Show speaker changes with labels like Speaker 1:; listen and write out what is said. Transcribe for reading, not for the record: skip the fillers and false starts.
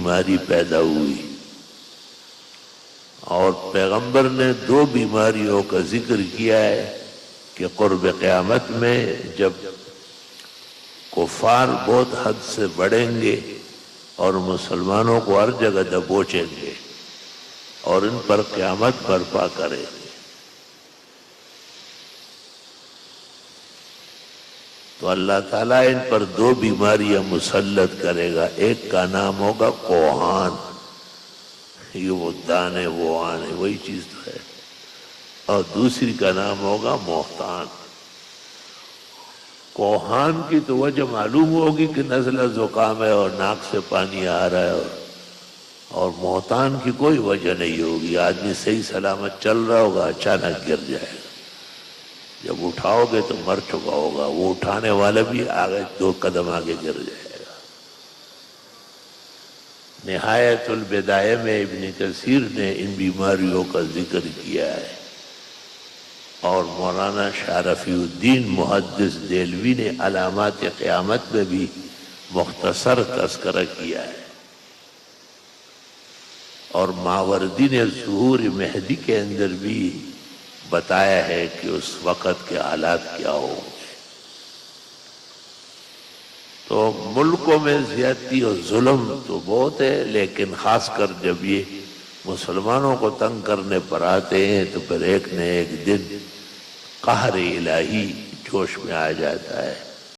Speaker 1: بیماری پیدا ہوئی، اور پیغمبر نے 2 بیماریوں کا ذکر کیا ہے کہ قرب قیامت میں جب کفار بہت حد سے بڑھیں گے اور مسلمانوں کو ہر جگہ دبوچیں گے اور ان پر قیامت برپا کریں گے، تو اللہ تعالیٰ ان پر 2 بیماریاں مسلط کرے گا۔ ایک کا نام ہوگا کوہان، یہ وہ دانے وہ آنے وہی چیز تو ہے، اور دوسری کا نام ہوگا محتان۔ کوہان کی تو وجہ معلوم ہوگی کہ نزلہ زکام ہے اور ناک سے پانی آ رہا ہے، اور محتان کی کوئی وجہ نہیں ہوگی، آدمی صحیح سلامت چل رہا ہوگا، اچانک گر جائے گا، جب اٹھاؤ گے تو مر چکا ہوگا، وہ اٹھانے والا بھی آگے 2 قدم آگے گر جائے گا۔ نہایت البدایہ میں ابن کثیر نے ان بیماریوں کا ذکر کیا ہے، اور مولانا شاہ رفیع الدین محدث دہلوی نے علامات قیامت میں بھی مختصر تذکرہ کیا ہے، اور ماوردی نے ظہور مہدی کے اندر بھی بتایا ہے کہ اس وقت کے حالات کیا ہوں گے۔ تو ملکوں میں زیادتی اور ظلم تو بہت ہے، لیکن خاص کر جب یہ مسلمانوں کو تنگ کرنے پر آتے ہیں تو پھر ایک نہ ایک دن قہر الہی جوش میں آ جاتا ہے۔